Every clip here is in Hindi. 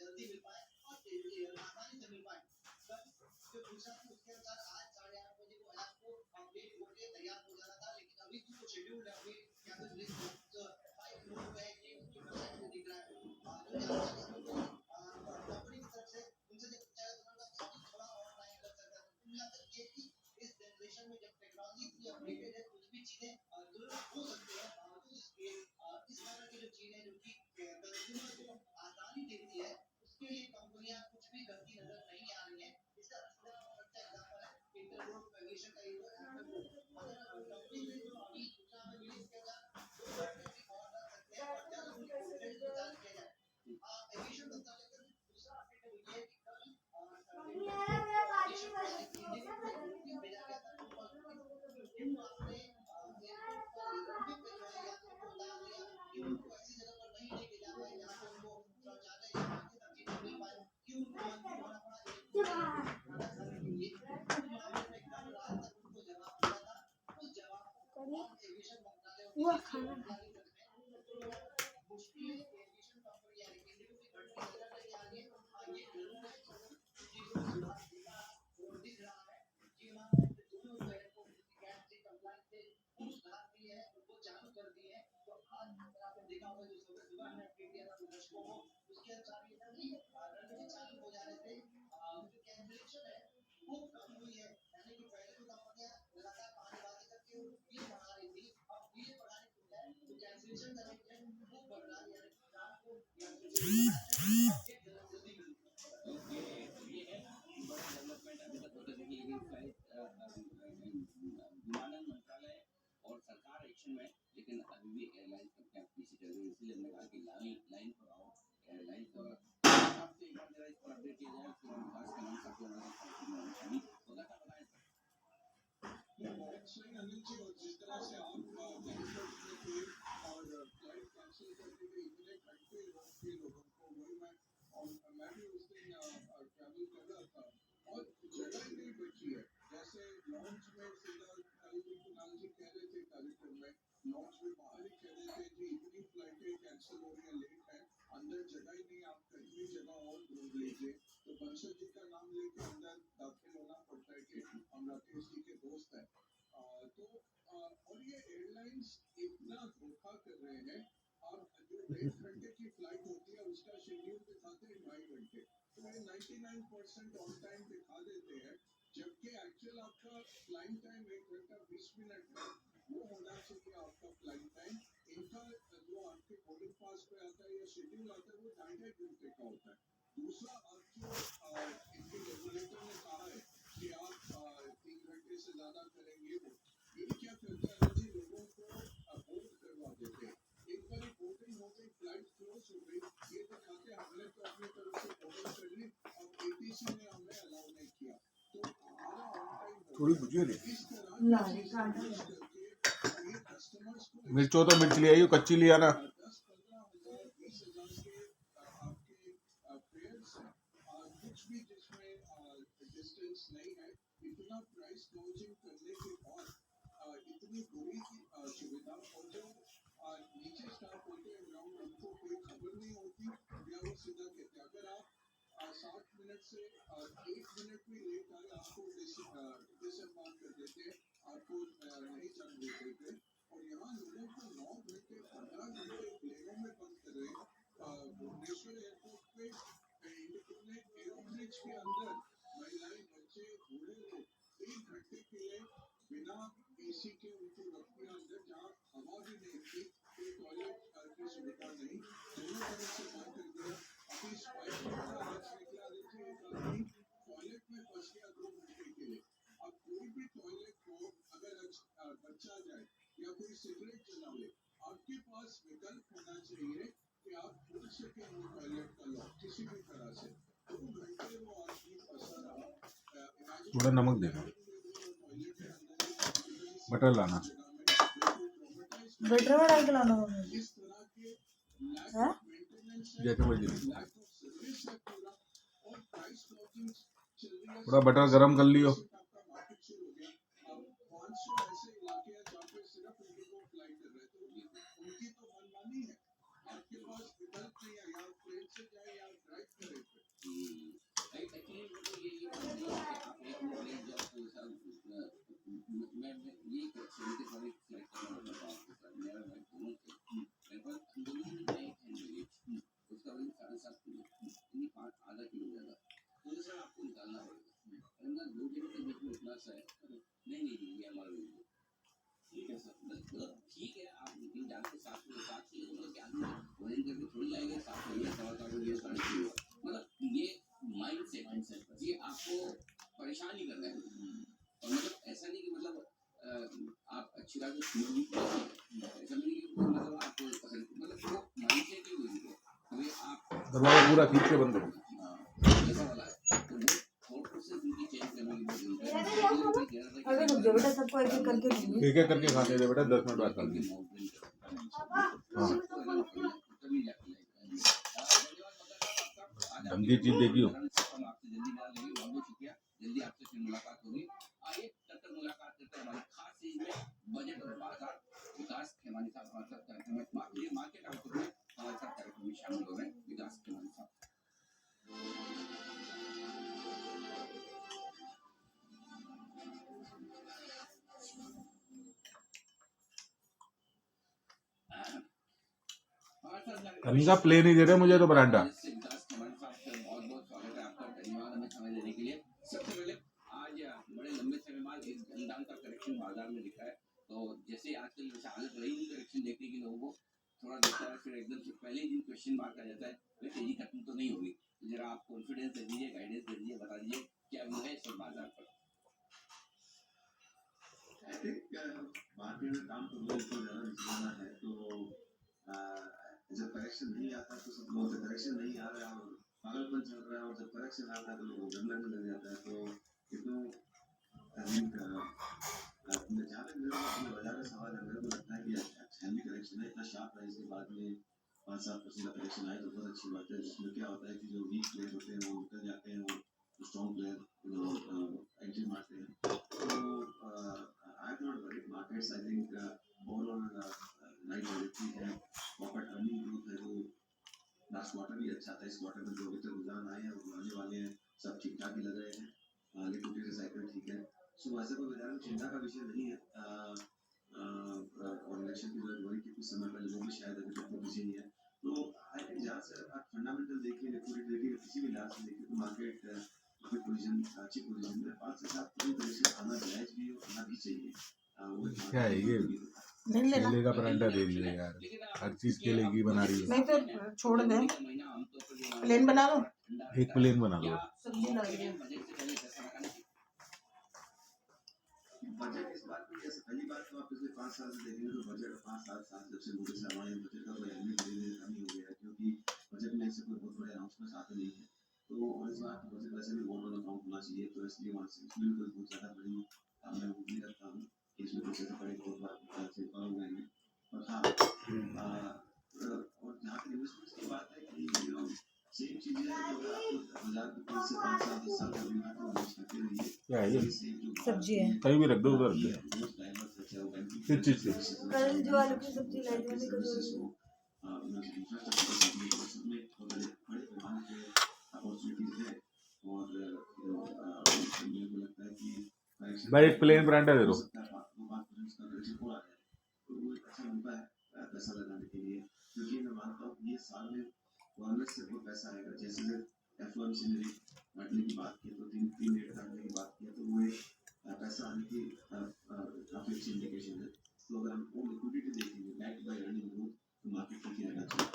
जल्दी मिल पाए। वो खाना थोड़ी भुजिया ले लारी काटा मिर्च हो तो मिर्च ले आइयो, कच्ची ले आना। थोड़ा नमक देना, बटर लाना। बटर में डाल के लाना होगा जैसे मर्जी। थोड़ा बटर गरम कर लियो। दरवाजा पूरा खींच के बंद करो। अभी रुक जाओ बेटा, सबको एक एक करके दूंगी। एक एक करके खाते थे बेटा, 10 मिनट बाद कर दी। गंदी चीज देखी हो। विकास खेमानी साहब हमारे साथ कार्यक्रम में मार्केट आउटलुक में हमारे साथ कार्यक्रम में शामिल हो रहे हैं। विकास खेमानी साहब, कनिका प्ले नहीं दे रहे मुझे तो परांठा। विकास खेमानी साहब का बहुत बहुत स्वागत है आपका। धन्यवाद हमें समय देने के लिए। सबसे पहले आज बड़े लंबे समय बाद एक धनदान का करेक्शन बाजार में दिखा है, तो जैसे आजकल वैसे हालत रही नहीं करेक्शन देखने की, लोगों को थोड़ा दिखता है, फिर एकदम से पहले ही दिन क्वेश्चन मार्क आ जाता है, वे तेजी खत्म तो नहीं होगी। तो जरा आप कॉन्फिडेंस दे दीजिए, गाइडेंस दे दीजिए, बता दीजिए क्या व्यू है इस वक्त बाजार पर। आई थिंक मार्केट में काम तो बहुत ज़्यादा निचलाना है, तो जब करेक्शन नहीं आता तो सब लोग करेक्शन नहीं आ रहा है और पागलपन चल रहा है, और जब करेक्शन आता है तो लोग डर लगने लग जाता है। तो ये तो आई थिंक जहाँ तक मेरे को अपने बाजार का सवाल है, मेरे को लगता है कि अच्छा हेल्दी करेक्शन है। इतना शार्प प्राइस के बाद में 5-7% का करेक्शन आए तो बहुत अच्छी बात है, जिसमें क्या होता है कि जो वीक प्लेयर होते हैं वो निकल जाते हैं और स्ट्रॉन्ग प्लेयर एंट्री मारते हैं। तो I am not worried markets. I think overall right trajectory है, प्रॉपर अर्निंग ग्रोथ है, जो लास्ट क्वार्टर भी अच्छा था। इस क्वार्टर में जो अभी तक रुझान आए हैं वो आने वाले हैं, सब ठीक ठाक ही लग रहे हैं, लिक्विडिटी साइकिल ठीक है। सो ऐसा कोई बाजार में चिंता का विषय नहीं है। और इलेक्शन की जो वही के कुछ समय पहले वो भी शायद अभी तक बिजी नहीं है। तो आई थिंक जहाँ से आप फंडामेंटल देखिए, लिक्विडिटी देखिए, किसी भी लिहाज से देखिए तो मार्केट अपनी पोजीशन अच्छी पोजीशन में 5 से 7% करेक्शन आना जायज भी और आना भी चाहिए। क्या है ये? नहीं लेना, केले का परांठा दे दिए यार, हर चीज केले की बना रही है। नहीं तो छोड़ दे, प्लेन बना लो, एक प्लेन बना दो। सब्जी ला रही है। बजट इस बात की ऐसे पहली बात तो आप पिछले 5 साल से देखेंगे तो बजट 5-7 साल जब से मोदी साहब आए, बजट का कोई अहमियत धीरे धीरे कम ही हो गया है, क्योंकि बजट में ऐसे कोई बहुत बड़े अनाउंसमेंट आते नहीं है। तो और इस बार तो बजट वैसे भी वॉर ऑन अकाउंट होना चाहिए, तो इसलिए वहाँ से इसमें कोई बहुत ज़्यादा बड़ी मैं उम्मीद नहीं रखता हूँ कि इसमें कुछ ऐसे बड़े बहुत बार से हो जाएंगे। और हाँ, और जहाँ तक इन्वेस्टमेंट्स की बात है कि सेम चीज़ें हैं, तो अगर आपको बाजार के 5 से 5 साल 10 साल का व्यू है तो इन्वेस्ट करते रहिए। क्या है ये? सब्जी है, कहीं भी रख दो, उधर रख दो। किस चीज से? कल जो आलू की सब्जी लाई थी कचौड़ी में। भाई एक प्लेन परांठा दे दो। पैसा लगाने के लिए, क्योंकि मैं मानता हूँ ये साल में गवर्नमेंट से बहुत पैसा आएगा। जैसे F1 मशीनरी काटने की बात की तो 3 रेट काटने की बात की तो वो पैसा आने की काफी अच्छी इंडिकेशन है। तो अगर हम वो लिक्विडिटी देखेंगे बैक्ड बाय अर्निंग ग्रोथ, तो मार्केट ठीक रहना चाहिए।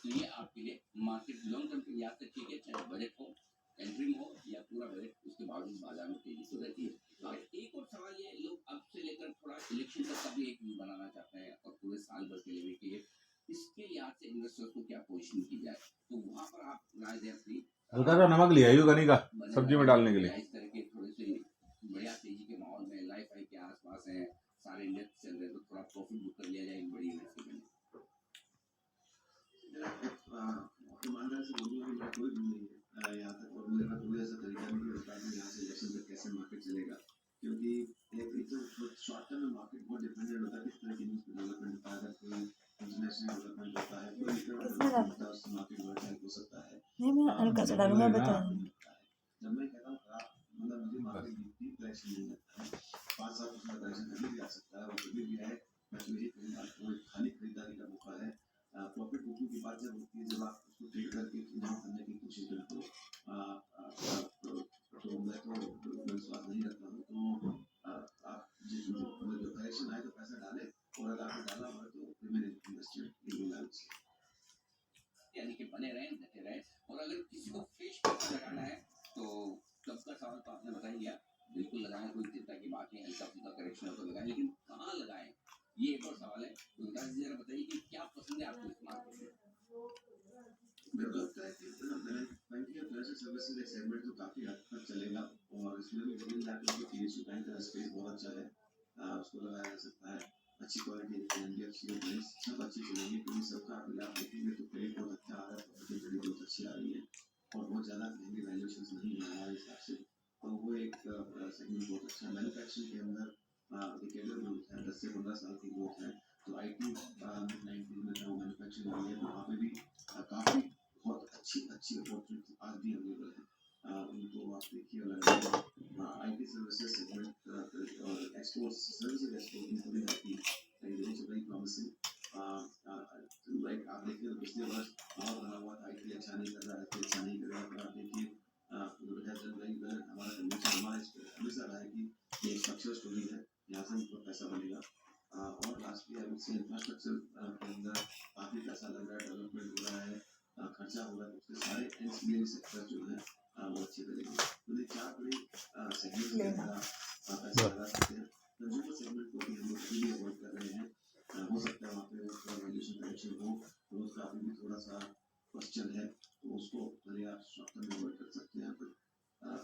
तो ये आपके लिए मार्केट लॉन्ग टर्म के याद रखिए कि चाहे बजट हो, एंट्री हो या पूरा बजट, उसके बावजूद बाजार में तेजी से रहती है। और एक और सवाल ये, लोग अब से लेकर थोड़ा इलेक्शन तक का भी एक व्यू बनाना चाहते हैं और पूरे साल भर के लिए के लिए, इसके लिहाज से इन्वेस्टर्स को क्या पोजीशन की जाए, तो वहाँ पर आप राय दें अपनी। हल्का सा नमक लिया है कनी का सब्जी में डालने के लिए। इस तरह के थोड़े से बढ़िया तेजी के माहौल में लाइफ हाई के आसपास है, सारे इंडेक्स चल रहे, तो थोड़ा प्रॉफिट बुक कर लिया जाए इन बड़ी इवेंट्स के लिए। ईमानदारी से बोलूँगा कि मेरा कोई व्यू नहीं है यहाँ तक, और मेरा कोई ऐसा तरीका नहीं है बता दूँ यहाँ से इलेक्शन तक कैसे मार्केट चलेगा, क्योंकि एक तो शॉर्ट टर्म में मार्केट बहुत डिपेंडेंट होता है किस तरह की न्यूज़ पे डेवलपमेंट होता है। अगर कोई इंटरनेशनल डेवलपमेंट होता है, कोई डेवलपमेंट होता है, उससे मार्केट वोलेटाइल हो सकता है। नहीं मैं हल्का सा डालूंगा, बता। जब मैं कहता हूँ मतलब मुझे मार्केट डीप करेक्शन नहीं लगता है, 5-7% का करेक्शन कभी भी आ सकता है, और कभी भी आए मैं तो यही खाली खरीदारी का मौका है। प्रॉफिट बुकिंग की बात जब होती है, जब आप उसको ट्रेड करके इन्वेस्ट करने की कोशिश करते हो, तो मैं तो विश्वास नहीं रखता हूँ। तो आप जो करेक्शन आए तो पैसा डालें, और अगर आपने डाला हुआ तो रिमेन इन्वेस्टेड इन बैलेंस, यानी कि बने रहें, डटे रहें। और अगर किसी को फ्रेश पैसा लगाना है तो कब का सवाल तो आपने बता ही दिया, बिल्कुल लगाएं, कोई चिंता की बात नहीं, हल्का फुल्का करेक्शन हो तो लगाएं, लेकिन कहाँ लगाएं ये एक और सवाल है। तो विकास जी जरा बताइए कि क्या पसंद है आपको इस मार्केट में? मेरे को लगता है कि बैंकिंग और फाइनेंशियल सर्विसेज एक सेगमेंट जो काफी हद तक चलेगा, और इसमें भी विभिन्न लाइफ के पीएसयू बैंक का स्पेस बहुत अच्छा है, उसको लगाया जा सकता है। अच्छी क्वालिटी एनबीएफसी और बैंक्स सब अच्छी चलेंगी, क्योंकि सबका अगर आप देखेंगे तो क्रेडिट बहुत अच्छा आ रहा है, प्रॉफिटेबिलिटी बहुत अच्छी आ रही है, और बहुत ज़्यादा महंगी वैल्यूएशंस नहीं है हमारे हिसाब से। तो वो एक सेगमेंट बहुत अच्छा है। मैन्युफैक्चरिंग के अंदर एक ग्रोथ है, 10 से 15 साल की ग्रोथ ग्रोथ है। तो IT मिड-90s में जो मैन्युफैक्चरिंग है तो वहाँ पे भी काफ़ी बहुत अच्छी अपॉर्चुनिटी आज भी अवेलेबल है। उनको आप देखिए अगर IT सर्विसेज सेगमेंट और export services export including IT is also very promising. Like आप देखिए तो पिछले वर्ष बहुत बना हुआ था IT अच्छा नहीं कर रहा है, IT अच्छा नहीं कर रहा है, पर आप देखिए it has done very well. हमारा कन्विक्शन हमेशा रहा है कि ये स्ट्रक्चर स्टोरी है, यहाँ से हमको पैसा बनेगा। और lastly I would say infrastructure के अंदर काफ़ी पैसा लग रहा है, डेवलपमेंट हो रहा है, खर्चा हो रहा है, उसके सारे एंसिलरी सेक्टर जो है वो अच्छे करेंगे। तो ये चार बड़े सेगमेंट्स के अंदर आप पैसा लगा सकते हैं। कंज्यूमर सेगमेंट को भी हम लोग अभी भी अवॉइड कर रहे हैं। हो सकता है वहाँ पे थोड़ा वैल्यूएशन करेक्शन हो, तो उसका अभी भी थोड़ा सा क्वेश्चन है, तो उसको भले आप शॉर्ट टर्म में अवॉइड कर सकते हैं, पर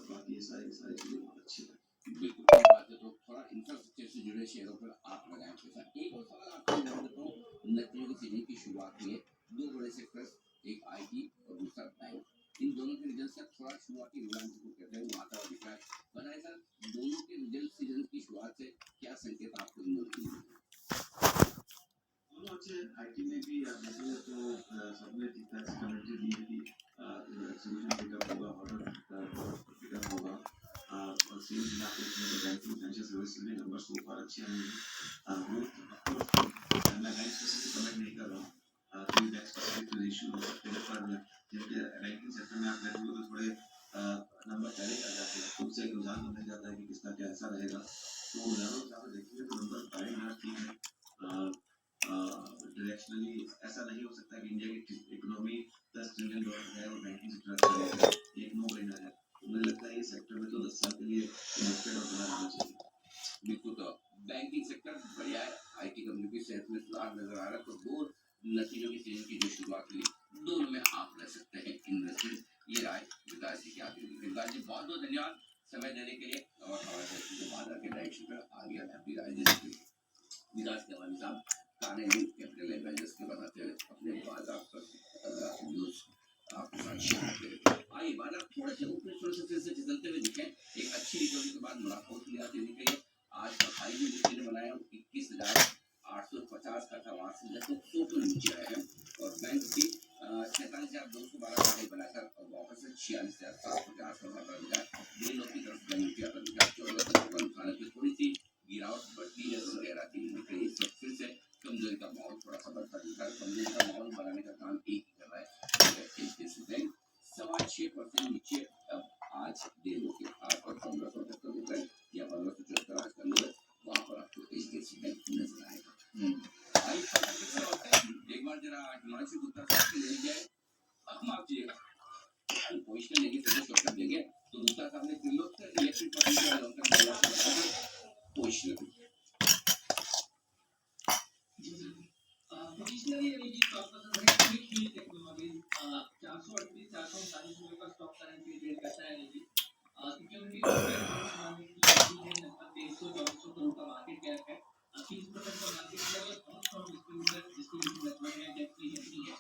बाकी ये सारी चीज़ें बहुत अच्छी हैं। बिल्कुल सही बात है। तो थोड़ा इंफ्रास्ट्रक्चर से जुड़े शेयरों पर आप लगाएं पैसा। एक और सवाल आपसे मैं देता हूँ, नतीजों की सीरीज की शुरुआत हुई है, दो बड़े सेक्टर्स, एक IT और दूसरा बैंक। इन दोनों के रिजल्ट से थोड़ा शुरुआती रुझान जिसको कहते हैं वो आता हुआ दिख रहा है। बताएं सर, दोनों के रिजल्ट सीजन की शुरुआत से क्या संकेत आपको मिलते हैं? दोनों अच्छे हैं। IT में भी आप देखेंगे तो सबने ठीक ठाक सी कमेंट्री दी है कि एक्सक्यूशन पिकअप होगा, ऑर्डर पिकअप होगा, और सेम चीज़ आप देखेंगे तो बैंकिंग फाइनेंशियल सर्विसेज में नंबर सो फार अच्छे आए हैं। ग्रोथ मैं बैंक स्पेसिफिक कमेंट नहीं कर रहा हूँ, कोई बैंक स्पेसिफिक इशू हो सकते हैं, पर जबकि बैंकिंग सेक्टर में आप देखोगे तो थोड़े नंबर पहले आ जाते हैं, खुद से एक रुझान बन जाता है कि किसका कैसा रहेगा। तो लेवल आप देखेंगे तो नंबर पाएंगे ठीक है। डायरेक्शनली ऐसा नहीं हो सकता कि इंडिया की इकोनॉमी $10 ट्रिलियन है और बैंकिंग सेक्टर अच्छा रहेगा, एक नो ब्रेनर है। तो मुझे लगता है इस सेक्टर में तो 10 साल के लिए इन्वेस्टेड और बना रहना चाहिए। बिल्कुल। तो बैंकिंग सेक्टर बढ़िया है, IT कंपनी की सेहत में सुधार नजर आ रहा है, तो दो नतीजों की सीजन की जो शुरुआत हुई, दोनों में आप रह सकते हैं इन्वेस्टमेंट। ये राय विकास जी की आपकी होगी। विकास जी बहुत बहुत धन्यवाद समय देने के लिए और हमारे बाजार के डायरेक्शन पर आ गया अपनी राय देने के लिए। विकास के हमारे साथ काने न्यूज कैपिटल एडवाइजर्स के बनाते हुए अपने बाजार पर न्यूज आपके साथ शेयर करते हुए आइए बाजार थोड़े से ऊपर फिर से फिसलते हुए दिखे। एक अच्छी रिकवरी के बाद मुनाफा की आती दिख रही है। आज का हाई जो निफ्टी ने बनाया 21,850 का था, वहां से लगभग 100 तो नीचे आए हैं और बैंक की 46,212 का हाई बनाकर और वापस से 46,700 के आसपास आकर दिखा। दिन की तरफ बैंक निफ्टी आकर दिखा 14 की थोड़ी सी गिरावट बढ़ती है, फिर से कमजोरी का माहौल थोड़ा सा बढ़ता दिख रहा है। कमजोरी का माहौल बनाने का काम एक ही कर रहा है, बैंक 6.25% नीचे अब आज दिन के 8,1570 या 1574 आज का लो, वहाँ पर आपको HDFC बैंक नजर आएगा। आइए एक बार जरा हिमांशु गुप्ता साहब से ले लीजिए, माफ कीजिएगा पोजिशन लेके शॉर्टकट देंगे तो गुप्ता साहब ने Trilok electric position positionally LED stock पसंद है, क्विक हील टेक्नोलॉजी 438 439 रुपए का स्टॉक करंटली ट्रेड करता है एलईडी। सिक्योरिटी लगभग 150-200 करोड़ का मार्केट कैप है, 30% का मार्केट शेयर है, बहुत स्ट्रांग डिस्ट्रीब्यूशन नेटवर्क है, डेट फ्री कंपनी है।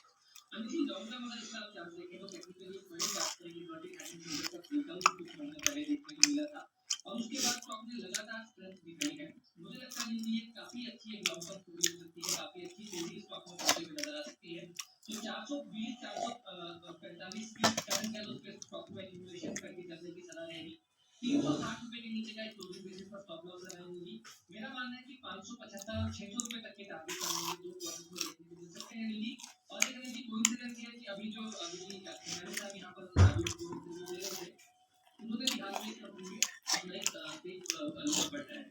अनिल लॉन्ग टर्म अगर इसका आप चार्ट देखें तो टेक्निकली बड़ी बात करेंगे, इन्वर्टेड हैंड का ब्रेकआउट कुछ महीने पहले देखने को मिला था और उसके बाद स्टॉक ने लगातार स्ट्रेंथ दिखाई है। मुझे लगता है ये काफी अच्छी एक लॉन्ग टर्म स्टोरी हो सकती है, काफी अच्छी तेजी स्टॉक में बढ़ते हुए नजर आ सकती है। तो 420 445 की करंट लेवल पे स्टॉक में इन्वेस्टमेंट करके चलने की सलाह रहेगी। 360 रुपए के नीचे का क्लोजिंग बेसिस पर स्टॉप लॉस लगानी होगी। मेरा मानना है कि 575 और 600 रुपए तक के टारगेट बनाने दो क्वार्टर में देखने को मिल सकते हैं नीली। और एक नीली कोइंसिडेंस है कि अभी जो मैंने साहब यहाँ पर दे रहे थे उन्होंने बिहार में इस कंपनी में अपना एक पेज लॉन्च बढ़ रहा है।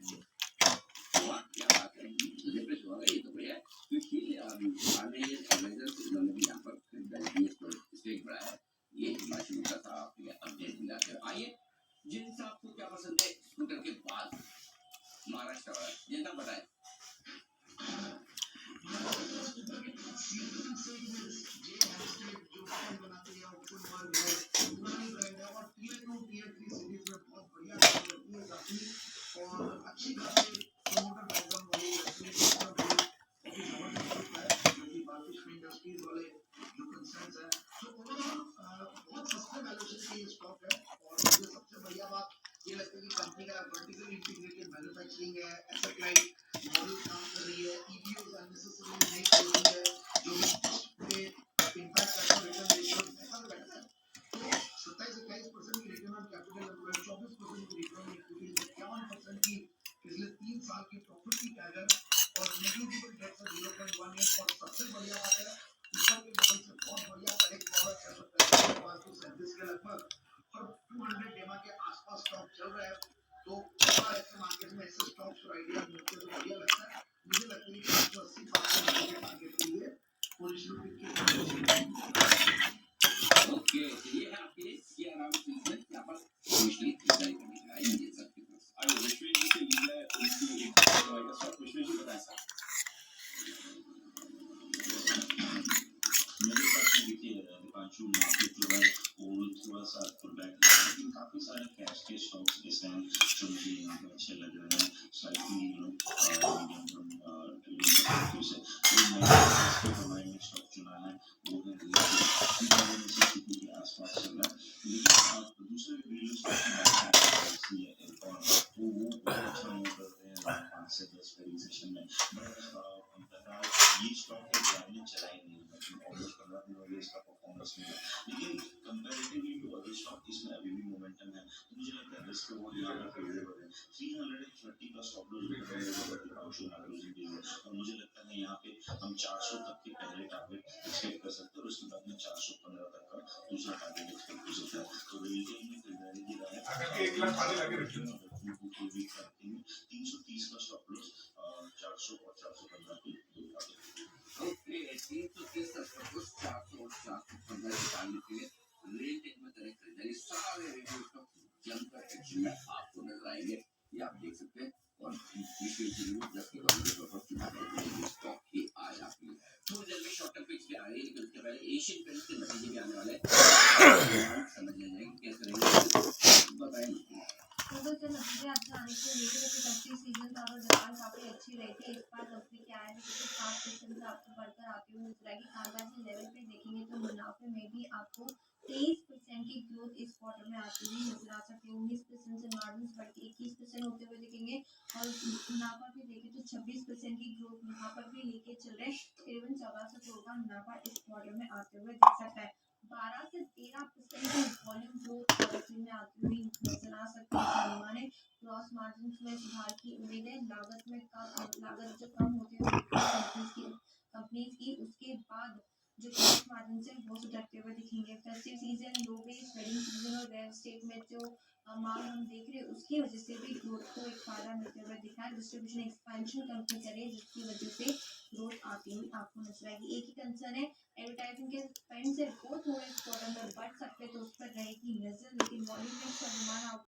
क्या बात है, मुझे पे हुआ ये तो बढ़िया है क्योंकि हमारे एडवाइजर्स इन्होंने भी यहाँ पर स्टेक बढ़ाया है। ये हिमाचल का था आपके अपडेट मिला है। आइए जिन साहब को क्या पसंद है स्कूटर के बाद महाराष्ट्र वाला जिन साहब बताएं। ओके, तो ये है आपके लिए क्या नाम है यहाँ पर विश्लेषण खरीदारी करने का ये सब के पास अरे विश्वेश से लीजिए उनकी एक स्टॉक विश्वेश जी बताएं सर। मेरे हिसाब से देखिए दीपांशु मार्केट जो है वो थोड़ा सा पुल बैक लेकिन काफी सारे कैश के स्टॉक्स इस टाइम जो मुझे यहाँ पे अच्छे लग रहे हैं slightly medium term trading perspective से तो मैंने इसके हमारे में स्टॉक चुना है वो है रिलायंस के आसपास चल रहा है लेकिन आप दूसरे वीडियो स्टॉक की बात करें और वो अच्छा मूव करते हैं 5 से 10 वाली सेशन में बट ये स्टॉक है ज़्यादा चलाई नहीं ऑलमोस्ट 15 दिन हो गए इसका परफॉर्मेंस में लेकिन कंपैरेटिवली टू अदर स्टॉक इसमें अभी भी मोमेंटम है तो मुझे लगता है रिस्क वो यहाँ पर फेवरेबल है 330 का स्टॉप लॉस और मुझे लगता है यहाँ पे हम 400 तक के पहले टारगेट एक्सपेक्ट कर सकते हैं और उसके बाद में 415 तक का दूसरा टारगेट एक्सपेक्ट कर सकते हैं तो रिटेल में खरीदारी की राय है 330 का स्टॉप लॉस 400 और 415 के दो टारगेट ओके 330 तक कुछ 400 और 415 निकालने के लिए रेल टेक में तरह खरीदारी सारे रेडियो स्टॉक जमकर एक्शन में आपको नजर आएंगे ये आप देख सकते हैं और विशेष जरूर जबकि वाले स्टॉक ही आया आपके लिए थोड़ी देर में शॉर्ट टर्म पिक्स पे आ रही है लेकिन उसके पहले एशियन पेंट्स के नतीजे भी आने वाले हैं समझ लेंगे कैसे रहेंगे बताएं तो जो नतीजे आज आने के लेकर जैसे पिछली सीजन था और जापान काफी अच्छी रही थी इस बार कंपनी के आए थे तो 7% आपको बढ़कर आती हुई नजर आएगी कामकाजी लेवल पे देखेंगे तो मुनाफे में भी आपको 23% की ग्रोथ इस क्वार्टर में आती हुई नजर आ सकती है 19% से मार्जिन बढ़ के 21% होते हुए दिखेंगे और मुनाफा भी देखें तो 26% की ग्रोथ यहाँ पर भी लेके चल रहे तकरीबन 1400 करोड़ का मुनाफा इस क्वार्टर में आते हुए दिख सकता है 12 से 13% की वॉल्यूम ग्रोथ क्वार्टर में आती हुई नजर आ सकती है अनुमान है ग्रॉस मार्जिन में सुधार की उम्मीद है लागत जो कम होती है कंपनीज की उसके बाद जो ग्रॉस मार्जिन से वो सुधरते हुए दिखेंगे फेस्टिव सीजन लो बेस वेडिंग सीजन और रियल एस्टेट में जो मांग हम देख रहे हैं उसकी वजह से भी ग्रोथ को एक फायदा मिलते हुए दिखा है डिस्ट्रीब्यूशन एक्सपेंशन कंपनी करे जिसकी वजह से ग्रोथ आती हुई आपको नजर आएगी एक ही कंसर्न है एडवर्टाइजिंग के स्पेंड से वो थोड़े क्वार्टर में बढ़ सकते तो उस पर रहेगी नजर लेकिन वॉल्यूम में अनुमान